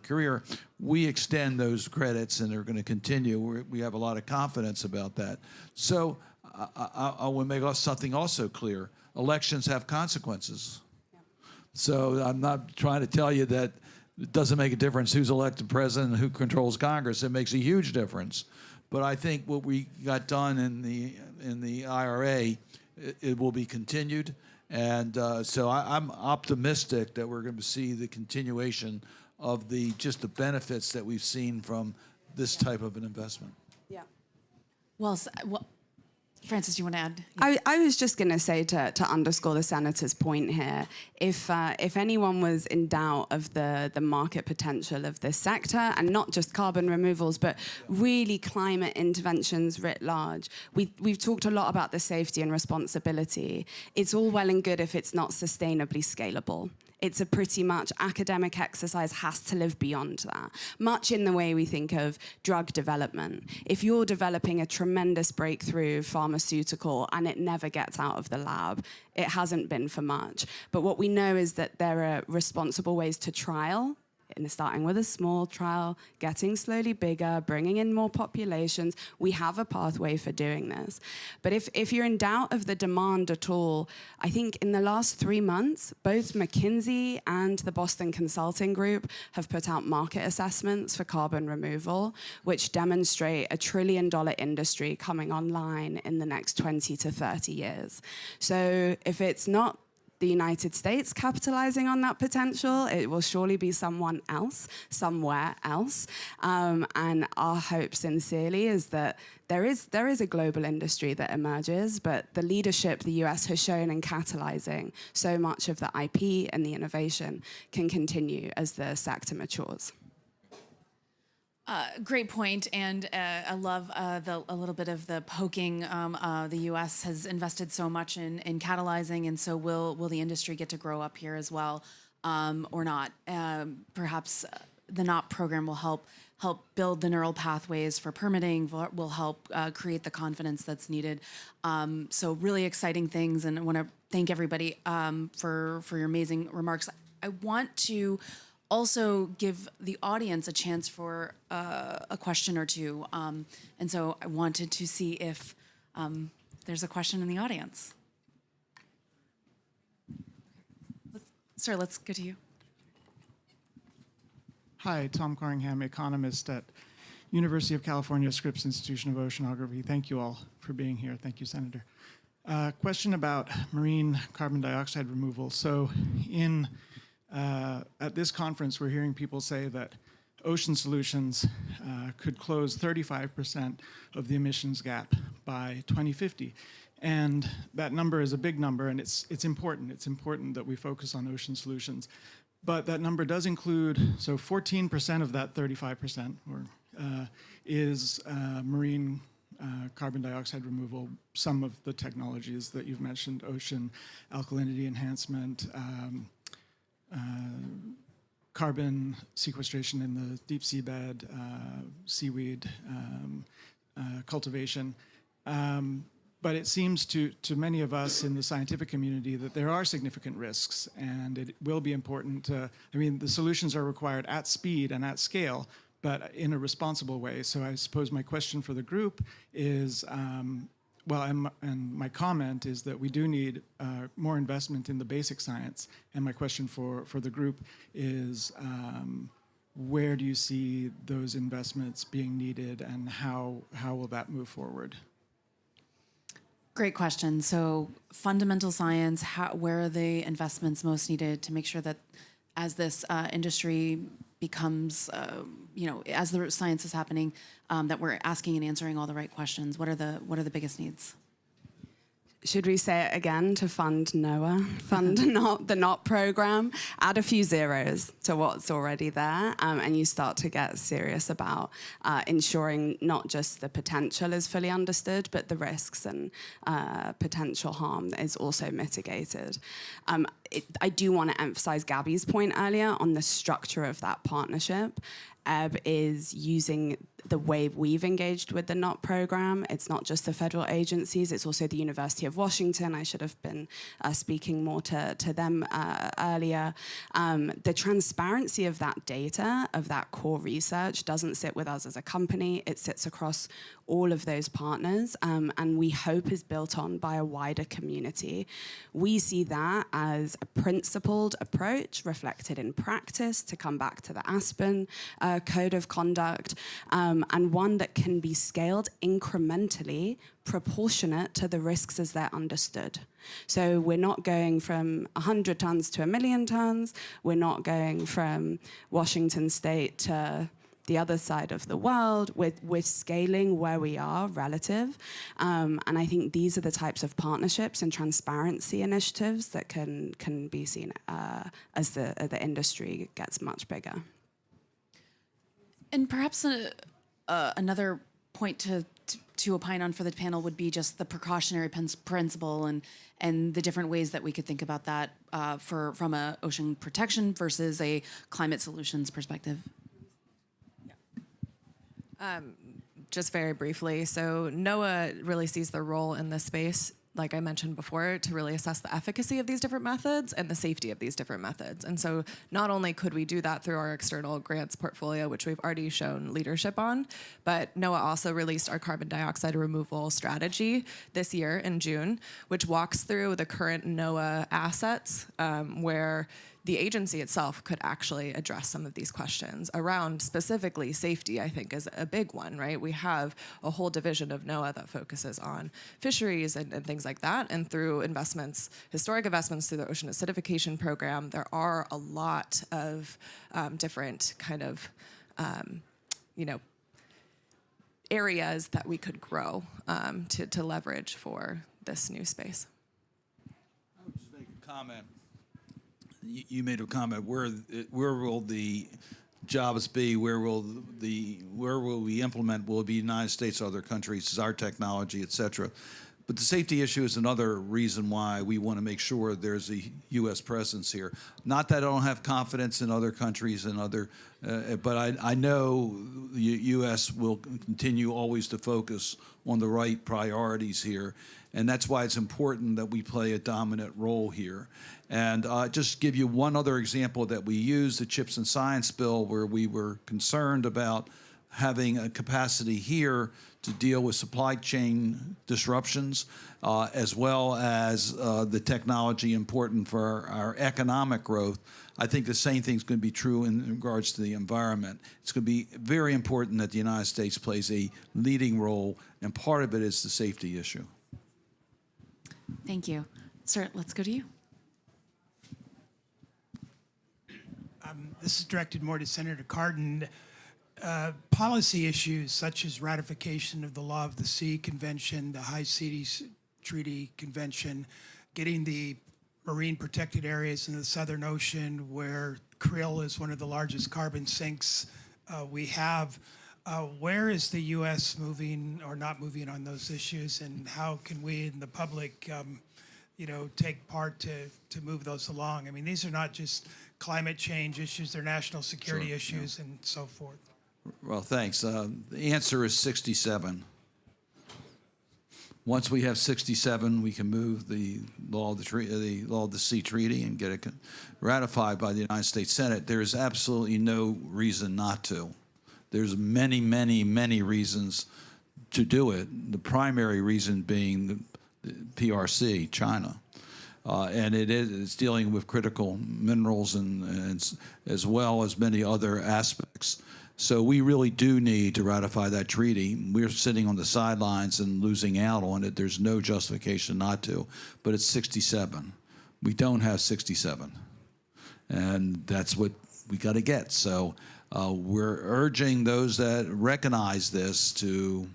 career. We extend those credits, and they're going to continue. We have a lot of confidence about that. So I want to make something also clear. Elections have consequences. Yeah. So I'm not trying to tell you that it doesn't make a difference who's elected president and who controls Congress. It makes a huge difference. But I think what we got done in the IRA, it will be continued. And so I'm optimistic that we're going to see the continuation of just the benefits that we've seen from this type of an investment. Yeah. Well, Frances, do you want to add? I was just going to say to underscore the senator's point here, if anyone was in doubt of the market potential of this sector, and not just carbon removals, but really climate interventions writ large, we've talked a lot about the safety and responsibility. It's all well and good if it's not sustainably scalable. It's a pretty much academic exercise, has to live beyond that. Much in the way we think of drug development. If you're developing a tremendous breakthrough pharmaceutical and it never gets out of the lab, it hasn't been for much. But what we know is that there are responsible ways to trial starting with a small trial, getting slowly bigger, bringing in more populations. We have a pathway for doing this. But if you're in doubt of the demand at all, I think in the last 3 months, both McKinsey and the Boston Consulting Group have put out market assessments for carbon removal, which demonstrate a $1 trillion industry coming online in the next 20 to 30 years. So if it's not the United States capitalizing on that potential, it will surely be someone else, somewhere else. And our hope sincerely is that there is a global industry that emerges, but the leadership the US has shown in catalyzing so much of the IP and the innovation can continue as the sector matures. Great point, and I love a little bit of the poking. The U.S. has invested so much in catalyzing, and so will the industry get to grow up here as well, or not? Perhaps the NOAA program will help build the neural pathways for permitting. Will help create the confidence that's needed. So really exciting things, and I want to thank everybody for your amazing remarks. I want to also give the audience a chance for a question or two. And so I wanted to see if there's a question in the audience. Sir, let's go to you. Hi, Tom Corringham, economist at University of California Scripps Institution of Oceanography. Thank you all for being here. Thank you, Senator. Question about marine carbon dioxide removal. So at this conference, we're hearing people say that ocean solutions could close 35% of the emissions gap by 2050. And that number is a big number, and it's important. It's important that we focus on ocean solutions. But that number does include, so 14% of that 35% is marine carbon dioxide removal, some of the technologies that you've mentioned, ocean alkalinity enhancement, carbon sequestration in the deep seabed, seaweed cultivation. But it seems to many of us in the scientific community that there are significant risks, and it will be important to, I mean, the solutions are required at speed and at scale, but in a responsible way. So I suppose my question for the group is, and my comment is that we do need more investment in the basic science. And my question for the group is, where do you see those investments being needed, and how will that move forward? Great question. So fundamental science, where are the investments most needed to make sure that as this industry becomes, as the science is happening, that we're asking and answering all the right questions? What are the biggest needs? Should we say it again to fund NOAA, fund the NOAA program, add a few zeros to what's already there, and you start to get serious about ensuring not just the potential is fully understood, but the risks and potential harm is also mitigated. I do want to emphasize Gabby's point earlier on the structure of that partnership. Ebb is using the way we've engaged with the NOAA program. It's not just the federal agencies, it's also the University of Washington. I should have been speaking more to them earlier. The transparency of that data, of that core research, doesn't sit with us as a company. It sits across all of those partners, and we hope is built on by a wider community. We see that as a principled approach reflected in practice, to come back to the Aspen Code of Conduct, and one that can be scaled incrementally, proportionate to the risks as they're understood. So we're not going from 100 tons to 1 million tons. We're not going from Washington State to the other side of the world. We're scaling where we are relative. And I think these are the types of partnerships and transparency initiatives that can be seen as the industry gets much bigger. And perhaps another point to opine on for the panel would be just the precautionary principle and the different ways that we could think about that from a ocean protection versus a climate solutions perspective. Just very briefly, so NOAA really sees their role in this space like I mentioned before, to really assess the efficacy of these different methods and the safety of these different methods. And so not only could we do that through our external grants portfolio, which we've already shown leadership on, but NOAA also released our carbon dioxide removal strategy this year in June, which walks through the current NOAA assets where the agency itself could actually address some of these questions around specifically safety. I think is a big one, right? We have a whole division of NOAA that focuses on fisheries and things like that. And through investments, historic investments through the Ocean Acidification Program, there are a lot of different kind of, areas that we could grow to leverage for this new space. I would just make a comment. You made a comment. Where will the jobs be? Where will we implement? Will it be United States, other countries? Is our technology, et cetera? But the safety issue is another reason why we want to make sure there's a U.S. presence here. Not that I don't have confidence in other countries and but I know the U.S. will continue always to focus on the right priorities here. And that's why it's important that we play a dominant role here. And just give you one other example that we used, the Chips and Science bill, where we were concerned about having a capacity here to deal with supply chain disruptions, as well as the technology important for our economic growth. I think the same thing is going to be true in regards to the environment. It's going to be very important that the United States plays a leading role, and part of it is the safety issue. Thank you. Sir, let's go to you. This is directed more to Senator Cardin. Policy issues such as ratification of the Law of the Sea Convention, the High Seas Treaty Convention, getting the marine protected areas in the Southern Ocean where krill is one of the largest carbon sinks we have. Where is the U.S. moving or not moving on those issues, and how can we in the public take part to move those along? I mean, these are not just climate change issues, they're national security issues and so forth. Well, thanks. The answer is 67. Once we have 67, we can move the Law of the Sea Treaty and get it ratified by the United States Senate. There is absolutely no reason not to. There's many, many, many reasons to do it. The primary reason being the PRC, China. And it's dealing with critical minerals and as well as many other aspects. So we really do need to ratify that treaty. We're sitting on the sidelines and losing out on it. There's no justification not to, but it's 67. We don't have 67, and that's what we got to get. So we're urging those that recognize this to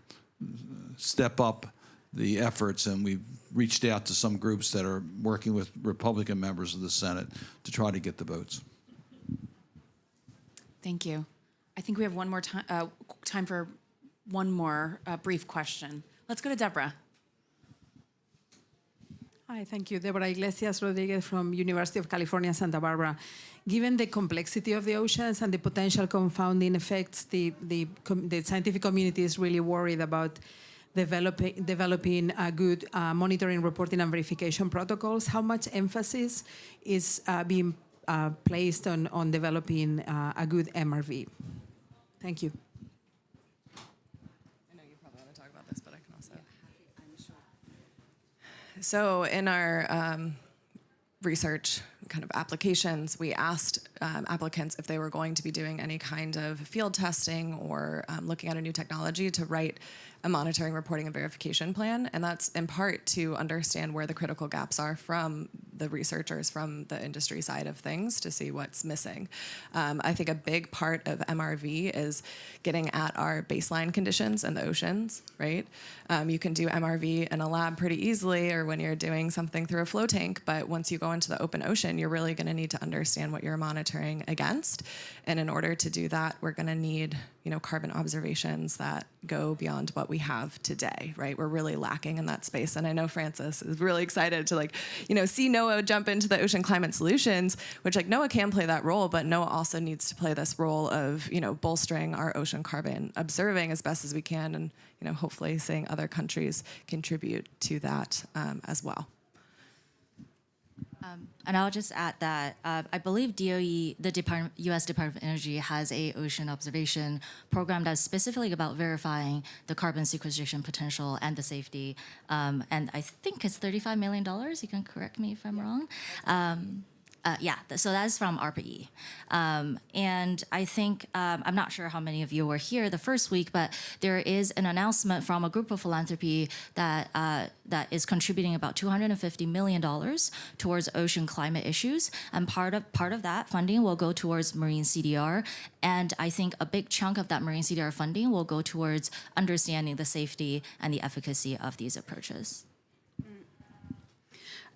step up the efforts, and we've reached out to some groups that are working with Republican members of the Senate to try to get the votes. Thank you. I think we have one more time for one more brief question. Let's go to Deborah. Hi, thank you. Deborah Iglesias Rodriguez from University of California, Santa Barbara. Given the complexity of the oceans and the potential confounding effects, the scientific community is really worried about developing good monitoring, reporting, and verification protocols. How much emphasis is being placed on developing a good MRV? Thank you. I know you probably want to talk about this, but I can also. So in our research kind of applications, we asked applicants if they were going to be doing any kind of field testing or looking at a new technology to write a monitoring, reporting, and verification plan. And that's in part to understand where the critical gaps are from the researchers, from the industry side of things, to see what's missing. I think a big part of MRV is getting at our baseline conditions in the oceans, right? You can do MRV in a lab pretty easily, or when you're doing something through a flow tank, but once you go into the open ocean, you're really going to need to understand what you're monitoring against. And in order to do that, we're going to need, carbon observations that go beyond what we have today, right? We're really lacking in that space. And I know Francis is really excited to see NOAA jump into the ocean climate solutions, which NOAA can play that role, but NOAA also needs to play this role of, bolstering our ocean carbon, observing as best as we can, and, hopefully seeing other countries contribute to that as well. And I'll just add that I believe DOE, the U.S. Department of Energy, has a ocean observation program that's specifically about verifying the carbon sequestration potential and the safety. And I think it's $35 million. You can correct me if I'm wrong. So that's from ARPA-E. And I think, I'm not sure how many of you were here the first week, but there is an announcement from a group of philanthropy that is contributing about $250 million towards ocean climate issues. And part of that funding will go towards marine CDR. And I think a big chunk of that marine CDR funding will go towards understanding the safety and the efficacy of these approaches.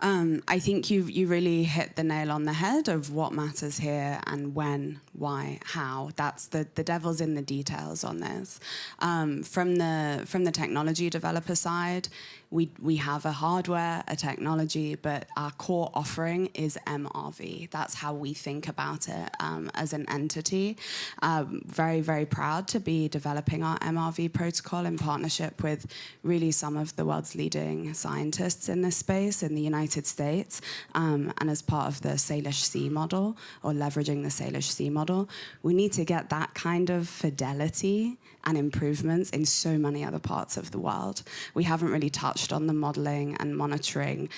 I think you really hit the nail on the head of what matters here and when, why, how. That's the devil's in the details on this. From the technology developer side, we have a hardware, a technology, but our core offering is MRV. That's how we think about it as an entity. Very, very proud to be developing our MRV protocol in partnership with really some of the world's leading scientists in this space in the United States, and as part of the Salish Sea model, or leveraging the Salish Sea model. We need to get that kind of fidelity and improvements in so many other parts of the world. We haven't really touched on the modeling and monitoring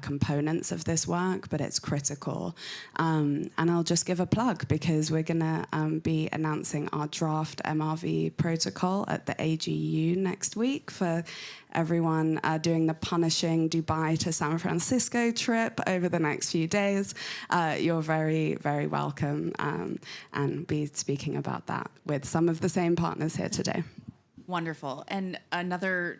components of this work, but it's critical. And I'll just give a plug, because we're gonna be announcing our draft MRV protocol at the AGU next week for everyone doing the punishing Dubai to San Francisco trip over the next few days. You're very, very welcome, and be speaking about that with some of the same partners here today. Wonderful. And another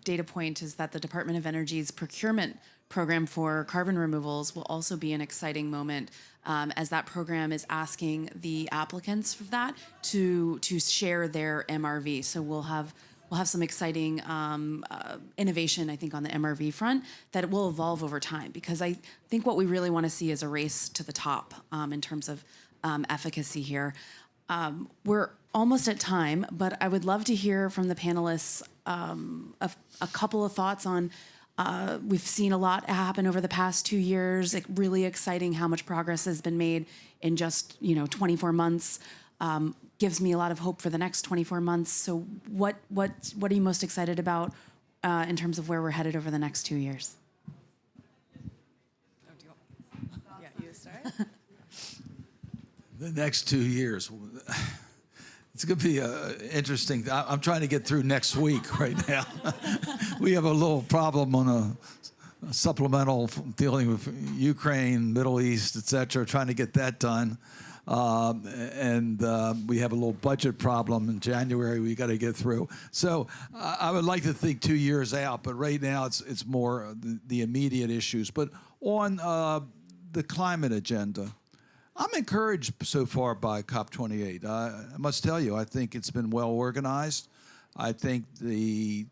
data point is that the Department of Energy's procurement program for carbon removals will also be an exciting moment, as that program is asking the applicants for that to share their MRV. So we'll have some exciting innovation, I think, on the MRV front that will evolve over time, because I think what we really want to see is a race to the top in terms of efficacy here. We're almost at time, but I would love to hear from the panelists a couple of thoughts on, we've seen a lot happen over the past 2 years. Really exciting how much progress has been made in just 24 months. Gives me a lot of hope for the next 24 months. So what are you most excited about in terms of where we're headed over the next 2 years? Yeah, you start. The next 2 years. It's going to be interesting. I'm trying to get through next week right now. We have a little problem on a supplemental dealing with Ukraine, Middle East, et cetera, trying to get that done. And we have a little budget problem in January we got to get through. So I would like to think 2 years out, but right now it's more the immediate issues. But on the climate agenda, I'm encouraged so far by COP28. I must tell you, I think it's been well organized. I think the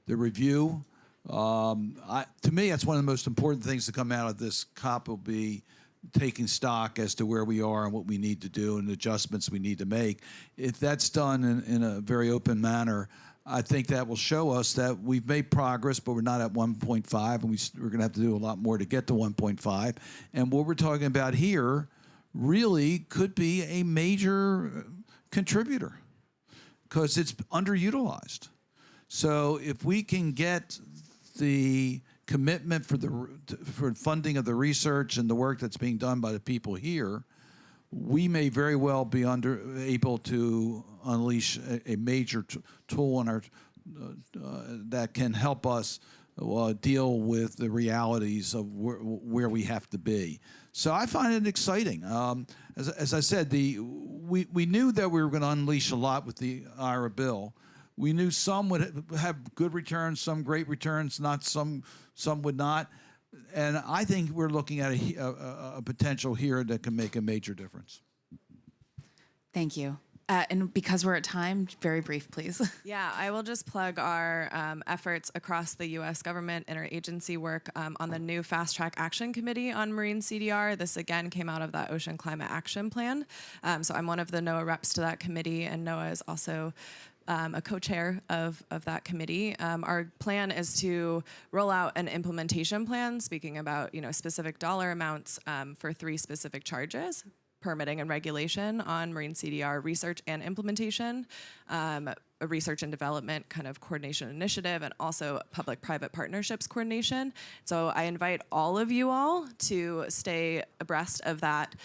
review, to me, that's one of the most important things to come out of this COP will be taking stock as to where we are and what we need to do and the adjustments we need to make. If that's done in a very open manner, I think that will show us that we've made progress, but we're not at 1.5, and we're going to have to do a lot more to get to 1.5. And what we're talking about here really could be a major contributor because it's underutilized. So if we can get the commitment for funding of the research and the work that's being done by the people here, we may very well be able to unleash a major tool on our that can help us deal with the realities of where we have to be. So I find it exciting. As I said, we knew that we were going to unleash a lot with the IRA bill. We knew some would have good returns, some great returns, some would not. And I think we're looking at a potential here that can make a major difference. Thank you. And because we're at time, very brief, please. Yeah, I will just plug our efforts across the U.S. government interagency work on the new Fast Track Action Committee on Marine CDR. This again came out of that Ocean Climate Action Plan. So I'm one of the NOAA reps to that committee, and NOAA is also a co-chair of that committee. Our plan is to roll out an implementation plan, speaking about specific dollar amounts for 3 specific charges: permitting and regulation on marine CDR research and implementation, a research and development kind of coordination initiative, and also public-private partnerships coordination. So I invite all of you all to stay abreast of that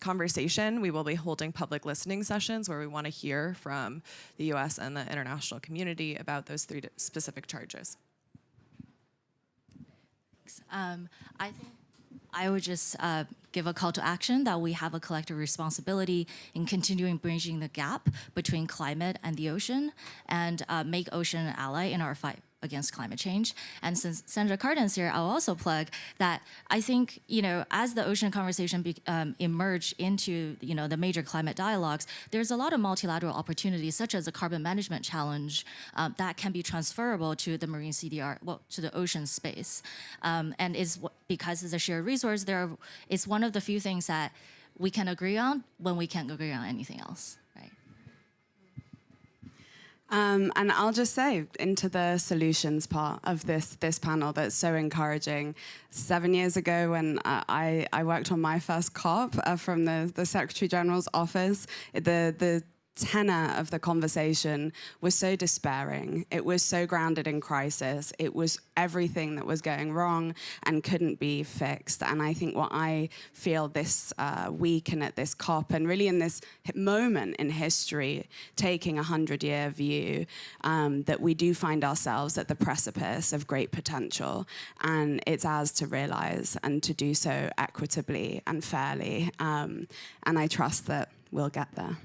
conversation. We will be holding public listening sessions where we want to hear from the US and the international community about those 3 specific charges. I think I would just give a call to action that we have a collective responsibility in continuing bridging the gap between climate and the ocean, and make ocean an ally in our fight against climate change. And since Senator Cardin's here, I'll also plug that I think, as the ocean conversation emerged into, the major climate dialogues, there's a lot of multilateral opportunities, such as the carbon management challenge, that can be transferable to the marine CDR, to the ocean space. And because it's a shared resource, it's one of the few things that we can agree on when we can't agree on anything else. And I'll just say, into the solutions part of this panel that's so encouraging. 7 years ago, when I worked on my first COP from the Secretary General's office, the tenor of the conversation was so despairing. It was so grounded in crisis. It was everything that was going wrong and couldn't be fixed. And I think what I feel this week and at this COP, and really in this moment in history, taking a 100-year view, that we do find ourselves at the precipice of great potential. And it's ours to realize and to do so equitably and fairly. And I trust that we'll get there.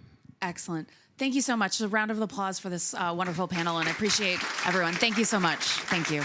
Excellent. Thank you so much. A round of applause for this wonderful panel, and I appreciate everyone. Thank you so much. Thank you.